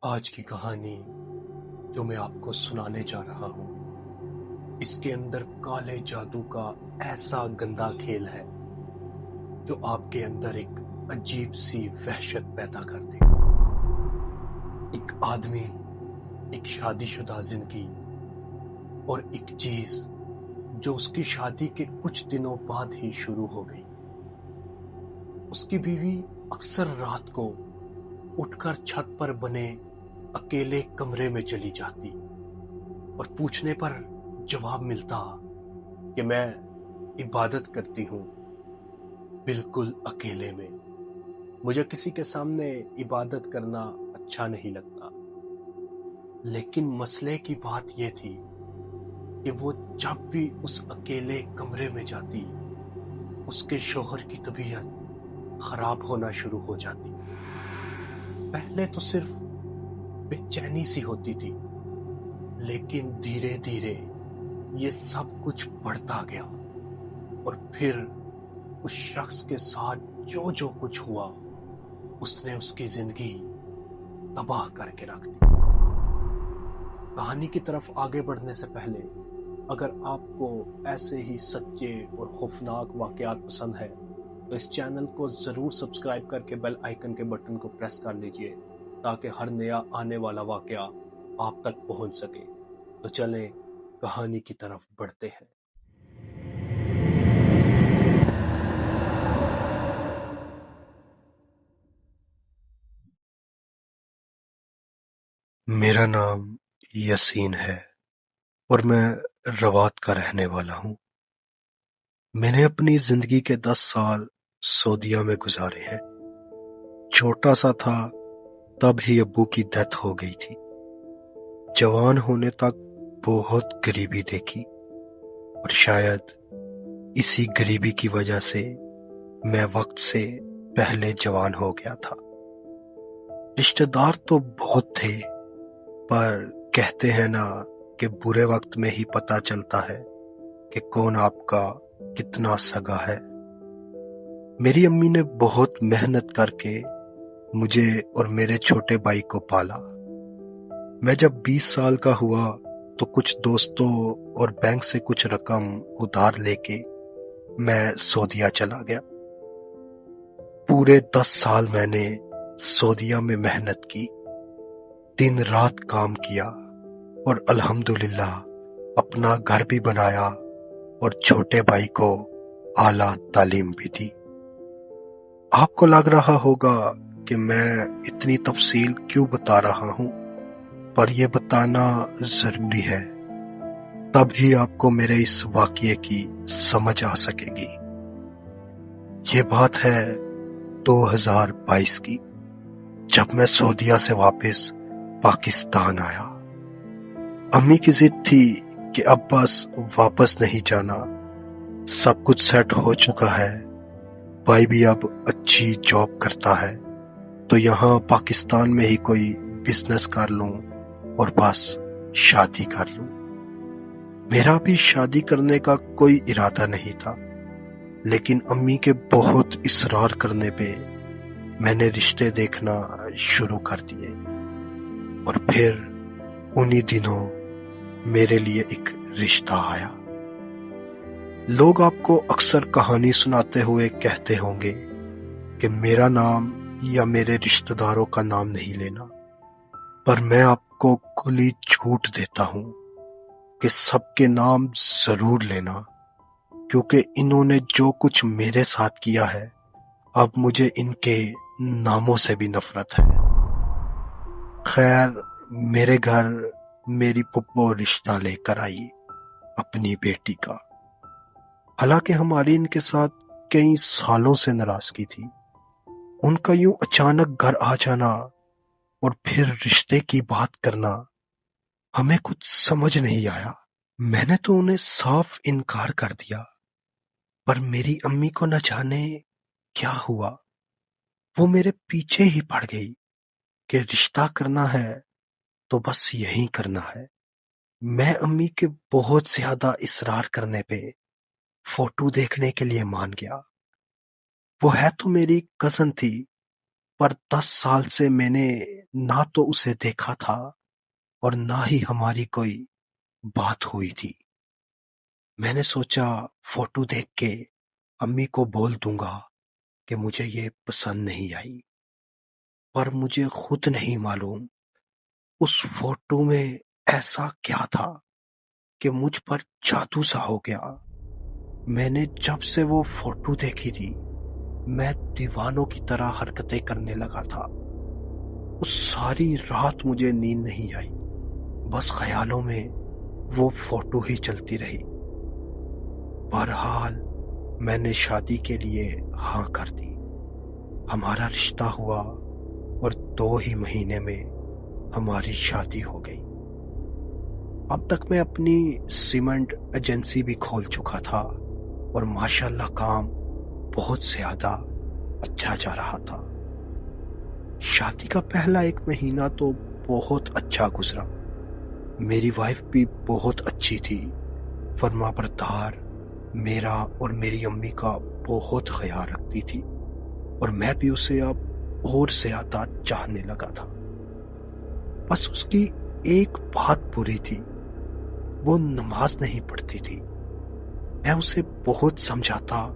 آج کی کہانی جو میں آپ کو سنانے جا رہا ہوں، اس کے اندر کالے جادو کا ایسا گندا کھیل ہے جو آپ کے اندر ایک عجیب سی وحشت پیدا کر دے گا۔ ایک آدمی، ایک شادی شدہ زندگی اور ایک چیز جو اس کی شادی کے کچھ دنوں بعد ہی شروع ہو گئی۔ اس کی بیوی اکثر رات کو اٹھ کر چھت پر بنے اکیلے کمرے میں چلی جاتی اور پوچھنے پر جواب ملتا کہ میں عبادت کرتی ہوں بالکل اکیلے میں، مجھے کسی کے سامنے عبادت کرنا اچھا نہیں لگتا۔ لیکن مسئلے کی بات یہ تھی کہ وہ جب بھی اس اکیلے کمرے میں جاتی، اس کے شوہر کی طبیعت خراب ہونا شروع ہو جاتی۔ پہلے تو صرف بے چینی سی ہوتی تھی، لیکن دھیرے دھیرے یہ سب کچھ بڑھتا گیا اور پھر اس شخص کے ساتھ جو کچھ ہوا، اس نے اس کی زندگی تباہ کر کے رکھ دی۔ کہانی کی طرف آگے بڑھنے سے پہلے اگر آپ کو ایسے ہی سچے اور خوفناک واقعات پسند ہے تو اس چینل کو ضرور سبسکرائب کر کے بیل آئیکن کے بٹن کو پریس کر لیجئے تاکہ ہر نیا آنے والا واقعہ آپ تک پہنچ سکے۔ تو چلیں کہانی کی طرف بڑھتے ہیں۔ میرا نام یسین ہے اور میں روات کا رہنے والا ہوں۔ میں نے اپنی زندگی کے 10 سال سعودیہ میں گزارے ہیں۔ چھوٹا سا تھا تب ہی ابو کی ڈیتھ ہو گئی تھی۔ جوان ہونے تک بہت غریبی دیکھی اور شاید اسی غریبی کی وجہ سے میں وقت سے پہلے جوان ہو گیا تھا۔ رشتہ دار تو بہت تھے، پر کہتے ہیں نا کہ برے وقت میں ہی پتہ چلتا ہے کہ کون آپ کا کتنا سگا ہے۔ میری امی نے بہت محنت کر کے مجھے اور میرے چھوٹے بھائی کو پالا۔ میں جب 20 سال کا ہوا تو کچھ دوستوں اور بینک سے کچھ رقم ادھار لے کے میں سعودیہ چلا گیا۔ پورے 10 سال میں نے سعودیہ میں محنت کی، دن رات کام کیا اور الحمدللہ اپنا گھر بھی بنایا اور چھوٹے بھائی کو اعلیٰ تعلیم بھی دی۔ آپ کو لگ رہا ہوگا کہ میں اتنی تفصیل کیوں بتا رہا ہوں، پر یہ بتانا ضروری ہے، تب ہی آپ کو میرے اس واقعے کی سمجھ آ سکے گی۔ یہ بات ہے 2022 کی، جب میں سعودیہ سے واپس پاکستان آیا۔ امی کی ضد تھی کہ اب بس واپس نہیں جانا، سب کچھ سیٹ ہو چکا ہے، بھائی بھی اب اچھی جاب کرتا ہے، تو یہاں پاکستان میں ہی کوئی بزنس کر لوں اور بس شادی کر لوں۔ میرا بھی شادی کرنے کا کوئی ارادہ نہیں تھا، لیکن امی کے بہت اصرار کرنے پہ میں نے رشتے دیکھنا شروع کر دیے، اور پھر انہی دنوں میرے لیے ایک رشتہ آیا۔ لوگ آپ کو اکثر کہانی سناتے ہوئے کہتے ہوں گے کہ میرا نام یا میرے رشتہ داروں کا نام نہیں لینا، پر میں آپ کو کھلی چھوٹ دیتا ہوں کہ سب کے نام ضرور لینا، کیونکہ انہوں نے جو کچھ میرے ساتھ کیا ہے، اب مجھے ان کے ناموں سے بھی نفرت ہے۔ خیر، میرے گھر میری پھپھو رشتہ لے کر آئی اپنی بیٹی کا۔ حالانکہ ہماری ان کے ساتھ کئی سالوں سے ناراضگی تھی، ان کا یوں اچانک گھر آ جانا اور پھر رشتے کی بات کرنا ہمیں کچھ سمجھ نہیں آیا۔ میں نے تو انہیں صاف انکار کر دیا، پر میری امی کو نہ جانے کیا ہوا، وہ میرے پیچھے ہی پڑ گئی کہ رشتہ کرنا ہے تو بس یہی کرنا ہے۔ میں امی کے بہت زیادہ اصرار کرنے پہ فوٹو دیکھنے کے لیے مان گیا۔ وہ ہے تو میری کزن تھی، پر 10 سال سے میں نے نہ تو اسے دیکھا تھا اور نہ ہی ہماری کوئی بات ہوئی تھی۔ میں نے سوچا فوٹو دیکھ کے امی کو بول دوں گا کہ مجھے یہ پسند نہیں آئی، پر مجھے خود نہیں معلوم اس فوٹو میں ایسا کیا تھا کہ مجھ پر جادو سا ہو گیا۔ میں نے جب سے وہ فوٹو دیکھی تھی میں دیوانوں کی طرح حرکتیں کرنے لگا تھا۔ اس ساری رات مجھے نیند نہیں آئی، بس خیالوں میں وہ فوٹو ہی چلتی رہی۔ بہرحال میں نے شادی کے لیے ہاں کر دی۔ ہمارا رشتہ ہوا اور 2 ہی مہینے میں ہماری شادی ہو گئی۔ اب تک میں اپنی سیمنٹ ایجنسی بھی کھول چکا تھا اور ماشاءاللہ کام بہت زیادہ اچھا جا رہا تھا۔ شادی کا پہلا 1 مہینہ تو بہت اچھا گزرا۔ میری وائف بھی بہت اچھی تھی، فرما بردار، میرا اور میری امی کا بہت خیال رکھتی تھی اور میں بھی اسے اب اور زیادہ چاہنے لگا تھا۔ بس اس کی ایک بات بری تھی، وہ نماز نہیں پڑھتی تھی۔ میں اسے بہت سمجھاتا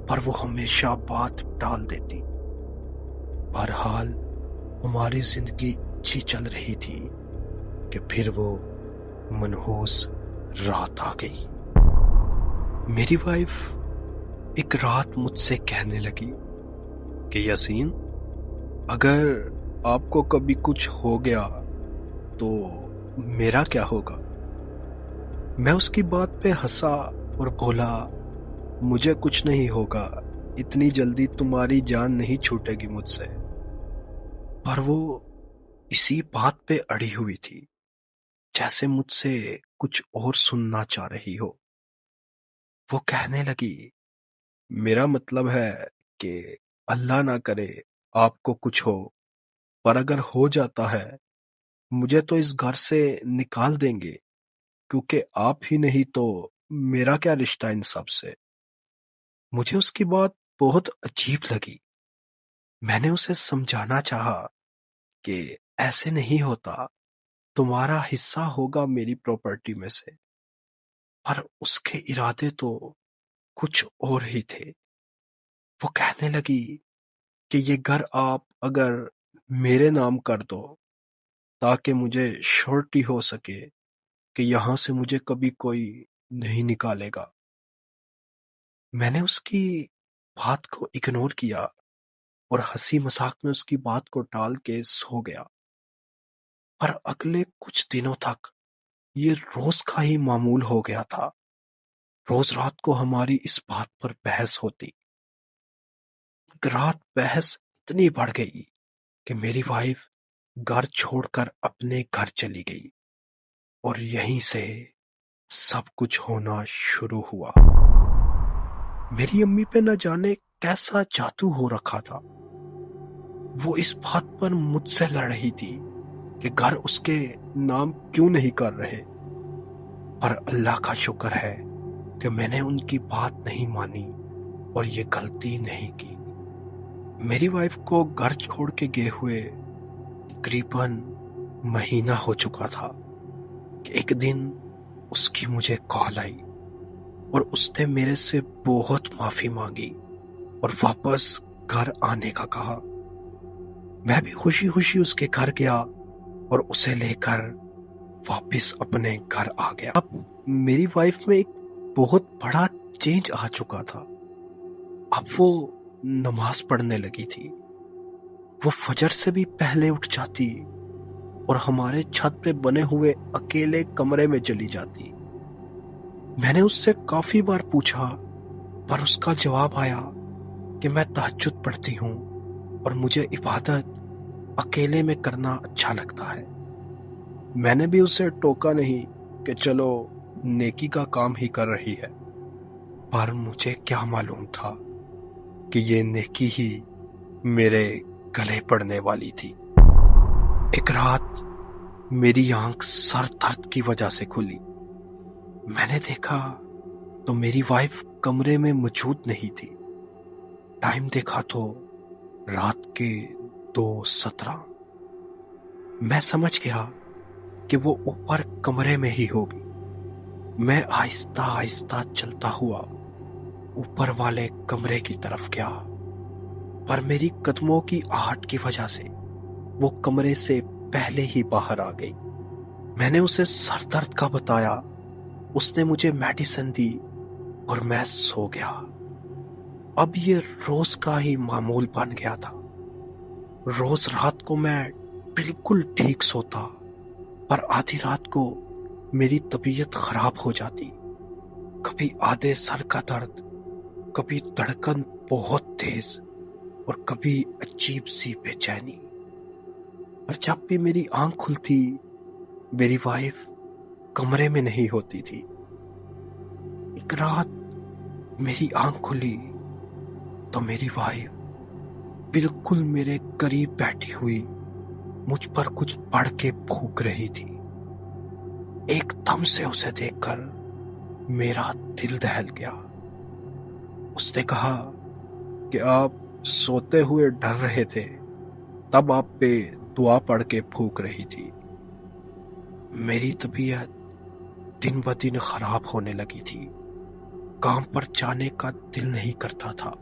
پر وہ ہمیشہ بات ٹال دیتی۔ بہرحال ہماری زندگی اچھی چل رہی تھی کہ پھر وہ منحوس رات آ گئی۔ میری وائف ایک رات مجھ سے کہنے لگی کہ یاسین، اگر آپ کو کبھی کچھ ہو گیا تو میرا کیا ہوگا؟ میں اس کی بات پہ ہنسا اور بولا، مجھے کچھ نہیں ہوگا، اتنی جلدی تمہاری جان نہیں چھوٹے گی مجھ سے۔ پر وہ اسی بات پہ اڑی ہوئی تھی، جیسے مجھ سے کچھ اور سننا چاہ رہی ہو۔ وہ کہنے لگی، میرا مطلب ہے کہ اللہ نہ کرے آپ کو کچھ ہو، پر اگر ہو جاتا ہے مجھے تو اس گھر سے نکال دیں گے، کیونکہ آپ ہی نہیں تو میرا کیا رشتہ ان سب سے۔ مجھے اس کی بات بہت عجیب لگی۔ میں نے اسے سمجھانا چاہا کہ ایسے نہیں ہوتا، تمہارا حصہ ہوگا میری پراپرٹی میں سے، پر اس کے ارادے تو کچھ اور ہی تھے۔ وہ کہنے لگی کہ یہ گھر آپ اگر میرے نام کر دو تاکہ مجھے شورٹی ہو سکے کہ یہاں سے مجھے کبھی کوئی نہیں نکالے گا۔ میں نے اس کی بات کو اگنور کیا اور ہنسی مذاق میں اس کی بات کو ٹال کے سو گیا۔ پر اگلے کچھ دنوں تک یہ روز کا ہی معمول ہو گیا تھا۔ روز رات کو ہماری اس بات پر بحث ہوتی۔ ایک رات بحث اتنی بڑھ گئی کہ میری وائف گھر چھوڑ کر اپنے گھر چلی گئی اور یہیں سے سب کچھ ہونا شروع ہوا۔ میری امی پہ نہ جانے کیسا جادو ہو رکھا تھا۔ وہ اس بات پر مجھ سے لڑ رہی تھی کہ گھر اس کے نام کیوں نہیں کر رہے، پر اللہ کا شکر ہے کہ میں نے ان کی بات نہیں مانی اور یہ غلطی نہیں کی۔ میری وائف کو گھر چھوڑ کے گئے ہوئے تقریباً مہینہ ہو چکا تھا کہ ایک دن اس کی مجھے کال آئی اور اس نے میرے سے بہت معافی مانگی اور واپس گھر آنے کا کہا۔ میں بھی خوشی خوشی اس کے گھر گیا اور اسے لے کر واپس اپنے گھر آ گیا۔ اب میری وائف میں ایک بہت بڑا چینج آ چکا تھا۔ اب وہ نماز پڑھنے لگی تھی۔ وہ فجر سے بھی پہلے اٹھ جاتی اور ہمارے چھت پہ بنے ہوئے اکیلے کمرے میں چلی جاتی۔ میں نے اس سے کافی بار پوچھا، پر اس کا جواب آیا کہ میں تہجد پڑھتی ہوں اور مجھے عبادت اکیلے میں کرنا اچھا لگتا ہے۔ میں نے بھی اسے ٹوکا نہیں کہ چلو نیکی کا کام ہی کر رہی ہے، پر مجھے کیا معلوم تھا کہ یہ نیکی ہی میرے گلے پڑنے والی تھی۔ ایک رات میری آنکھ سر درد کی وجہ سے کھلی۔ میں نے دیکھا تو میری وائف کمرے میں موجود نہیں تھی۔ ٹائم دیکھا تو رات کے 2:17 میں سمجھ گیا کہ وہ اوپر کمرے میں ہی ہوگی۔ میں آہستہ آہستہ چلتا ہوا اوپر والے کمرے کی طرف گیا، پر میری قدموں کی آہٹ کی وجہ سے وہ کمرے سے پہلے ہی باہر آ گئی۔ میں نے اسے سر درد کا بتایا، اس نے مجھے میڈیسن دی اور میں سو گیا۔ اب یہ روز کا ہی معمول بن گیا تھا۔ روز رات کو میں بالکل ٹھیک سوتا، پر آدھی رات کو میری طبیعت خراب ہو جاتی۔ کبھی آدھے سر کا درد، کبھی دھڑکن بہت تیز، اور کبھی عجیب سی بے چینی۔ اور جب بھی میری آنکھ کھلتی، میری وائف کمرے میں نہیں ہوتی تھی۔ ایک رات میری آنکھ کھلی تو میری وائف بالکل میرے قریب بیٹھی ہوئی مجھ پر کچھ پڑھ کے پھونک رہی تھی۔ ایک دم سے اسے دیکھ کر میرا دل دہل گیا۔ اس نے کہا کہ آپ سوتے ہوئے ڈر رہے تھے، تب آپ پہ دعا پڑھ کے پھونک رہی تھی۔ میری طبیعت دن بدن خراب ہونے لگی تھی۔ کام پر جانے کا دل نہیں کرتا تھا،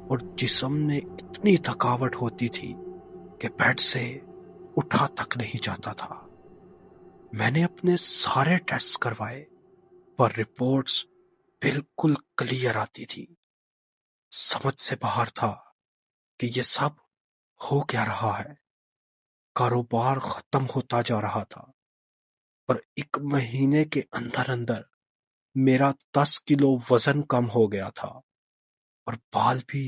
اور جسم میں اتنی تھکاوٹ ہوتی تھی کہ بیڈ سے اٹھا تک نہیں جاتا تھا۔ میں نے اپنے سارے ٹیسٹ کروائے، پر رپورٹس بالکل کلیئر آتی تھی۔ سمجھ سے باہر تھا کہ یہ سب ہو کیا رہا ہے۔ کاروبار ختم ہوتا جا رہا تھا، پر 1 مہینے کے اندر اندر میرا 10 کلو وزن کم ہو گیا تھا، اور بال بھی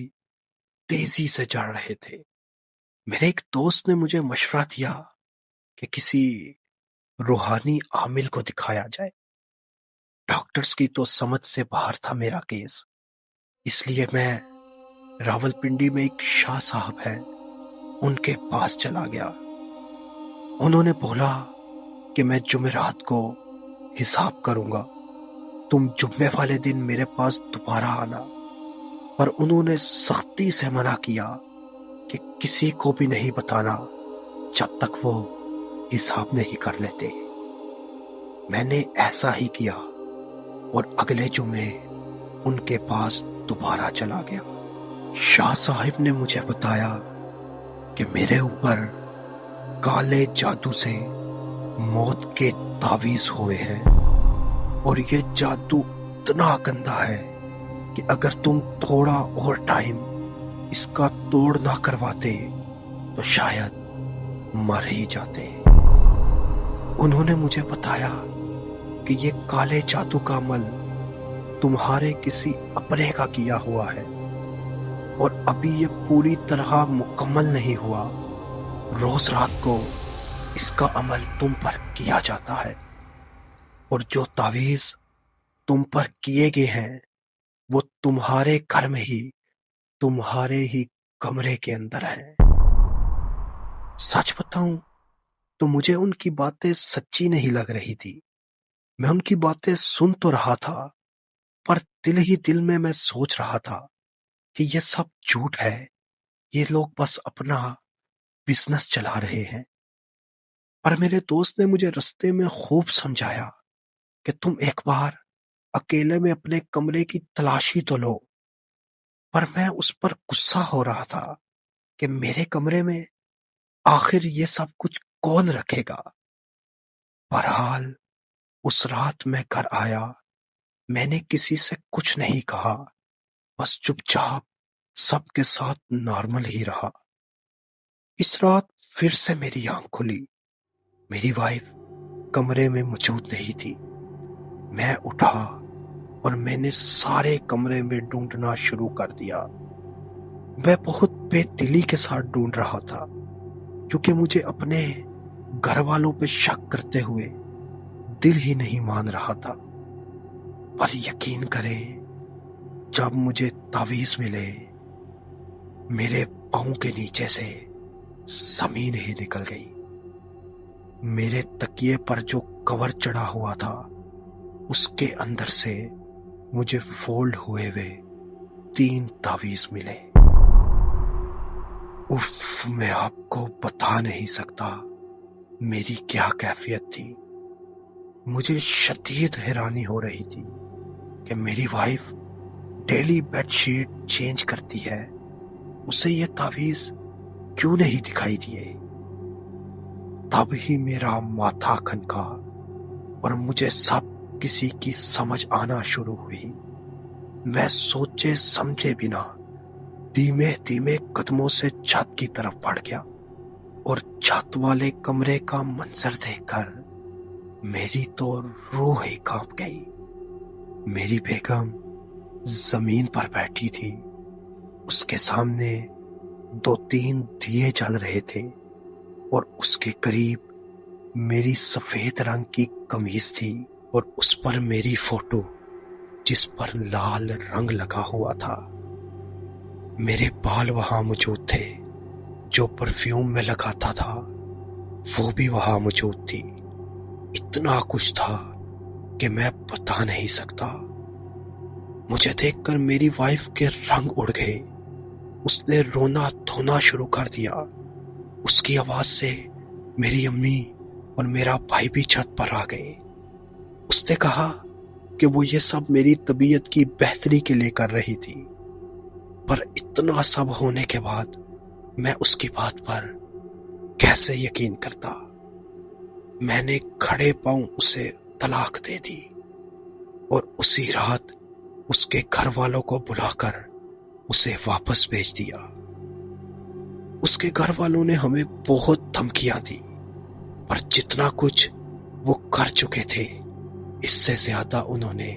تیزی سے جڑ رہے تھے۔ میرے ایک دوست نے مجھے مشورہ دیا کہ کسی روحانی عامل کو دکھایا جائے۔ ڈاکٹرز کی تو سمجھ سے باہر تھا میرا کیس، اس لیے میں راولپنڈی میں ایک شاہ صاحب ہیں، ان کے پاس چلا گیا۔ انہوں نے بولا کہ میں جمعرات کو حساب کروں گا، تم جمعے والے دن میرے پاس دوبارہ آنا۔ پر انہوں نے سختی سے منع کیا کہ کسی کو بھی نہیں بتانا جب تک وہ حساب نہیں کر لیتے۔ میں نے ایسا ہی کیا، اور اگلے جمعے ان کے پاس دوبارہ چلا گیا۔ شاہ صاحب نے مجھے بتایا کہ میرے اوپر کالے جادو سے موت کے تعویذ ہوئے ہیں، اور یہ جادو اتنا گندا ہے کہ اگر تم تھوڑا اور ٹائم اس کا توڑ نہ کرواتے تو شاید مر ہی جاتے۔ انہوں نے مجھے بتایا کہ یہ کالے جادو کا عمل تمہارے کسی اپنے کا کیا ہوا ہے، اور ابھی یہ پوری طرح مکمل نہیں ہوا۔ روز رات کو اس کا عمل تم پر کیا جاتا ہے، اور جو تعویذ تم پر کیے گئے ہیں وہ تمہارے گھر میں ہی، تمہارے ہی کمرے کے اندر ہیں۔ سچ بتاؤں تو مجھے ان کی باتیں سچی نہیں لگ رہی تھی۔ میں ان کی باتیں سن تو رہا تھا، پر دل ہی دل میں سوچ رہا تھا کہ یہ سب جھوٹ ہے، یہ لوگ بس اپنا بزنس چلا رہے ہیں۔ پر میرے دوست نے مجھے رستے میں خوب سمجھایا کہ تم ایک بار اکیلے میں اپنے کمرے کی تلاشی تو لو۔ پر میں اس پر غصہ ہو رہا تھا کہ میرے کمرے میں آخر یہ سب کچھ کون رکھے گا۔ بہرحال اس رات میں گھر آیا، میں نے کسی سے کچھ نہیں کہا، بس چپ چاپ سب کے ساتھ نارمل ہی رہا۔ اس رات پھر سے میری آنکھ کھلی۔ میری وائف کمرے میں موجود نہیں تھی۔ میں اٹھا اور میں نے سارے کمرے میں ڈھونڈنا شروع کر دیا۔ میں بہت بے دلی کے ساتھ ڈھونڈ رہا تھا، کیونکہ مجھے اپنے گھر والوں پہ شک کرتے ہوئے دل ہی نہیں مان رہا تھا۔ پر یقین کریں، جب مجھے تعویذ ملے، میرے پاؤں کے نیچے سے زمین ہی نکل گئی۔ میرے تکیے پر جو کور چڑھا ہوا تھا، اس کے اندر سے مجھے فولڈ ہوئے 3 تعویذ ملے۔ اف، میں آپ کو بتا نہیں سکتا میری کیا کیفیت تھی۔ مجھے شدید حیرانی ہو رہی تھی کہ میری wife daily bed sheet change کرتی ہے، اسے یہ تعویذ کیوں نہیں دکھائی دیے؟ تب ہی میرا ماتھا کھنکا اور مجھے سب کسی کی سمجھ آنا شروع ہوئی۔ میں سوچے سمجھے بنا دھیمے دھیمے قدموں سے چھت کی طرف بڑھ گیا اور چھت والے کمرے کا منظر دیکھ کر میری تو روح ہی کانپ گئی۔ میری بیگم زمین پر بیٹھی تھی، اس کے سامنے 2-3 دیے جل رہے تھے اور اس کے قریب میری سفید رنگ کی قمیض تھی اور اس پر میری فوٹو جس پر لال رنگ لگا ہوا تھا۔ میرے بال وہاں موجود تھے، جو پرفیوم میں لگاتا تھا وہ بھی وہاں موجود تھی۔ اتنا کچھ تھا کہ میں بتا نہیں سکتا۔ مجھے دیکھ کر میری وائف کے رنگ اڑ گئے، اس نے رونا دھونا شروع کر دیا۔ اس کی آواز سے میری امی اور میرا بھائی بھی چھت پر آ گئے۔ اس نے کہا کہ وہ یہ سب میری طبیعت کی بہتری کے لیے کر رہی تھی، پر اتنا سب ہونے کے بعد میں اس کی بات پر کیسے یقین کرتا؟ میں نے کھڑے پاؤں اسے طلاق دے دی اور اسی رات اس کے گھر والوں کو بلا کر اسے واپس بھیج دیا۔ اس کے گھر والوں نے ہمیں بہت دھمکیاں دی، پر جتنا کچھ وہ کر چکے تھے اس سے زیادہ انہوں نے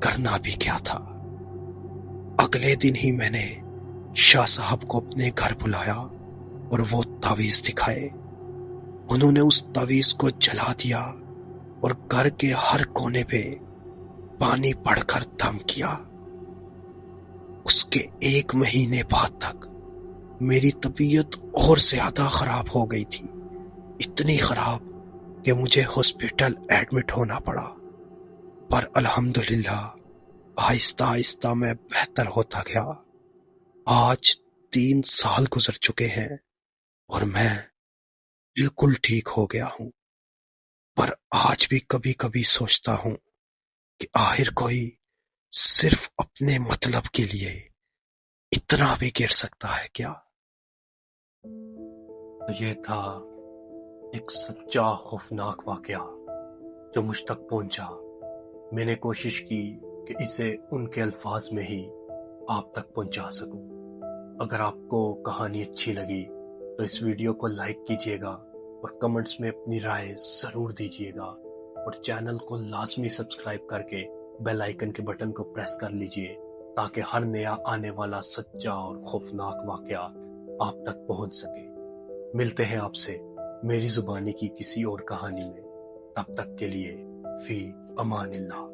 کرنا بھی کیا تھا۔ اگلے دن ہی میں نے شاہ صاحب کو اپنے گھر بلایا اور وہ تعویذ دکھائے۔ انہوں نے اس تعویذ کو جلا دیا اور گھر کے ہر کونے پہ پانی پڑ کر دم کیا۔ اس کے 1 مہینے بعد تک میری طبیعت اور زیادہ خراب ہو گئی تھی، اتنی خراب کہ مجھے ہاسپٹل ایڈمٹ ہونا پڑا، پر الحمدللہ آہستہ آہستہ میں بہتر ہوتا گیا۔ آج 3 سال گزر چکے ہیں اور میں بالکل ٹھیک ہو گیا ہوں، پر آج بھی کبھی کبھی سوچتا ہوں کہ آخر کوئی صرف اپنے مطلب کے لیے اتنا بھی گر سکتا ہے کیا؟ یہ تھا ایک سچا خوفناک واقعہ جو مجھ تک پہنچا۔ میں نے کوشش کی کہ اسے ان کے الفاظ میں ہی آپ تک پہنچا سکوں۔ اگر آپ کو کہانی اچھی لگی تو اس ویڈیو کو لائک کیجیے گا اور کمنٹس میں اپنی رائے ضرور دیجیے گا، اور چینل کو لازمی سبسکرائب کر کے بیل آئیکن کے بٹن کو پریس کر لیجیے تاکہ ہر نیا آنے والا سچا اور خوفناک واقعہ آپ تک پہنچ سکے۔ ملتے ہیں آپ سے میری زبانی کی کسی اور کہانی میں، تب تک کے لیے فی امان اللہ۔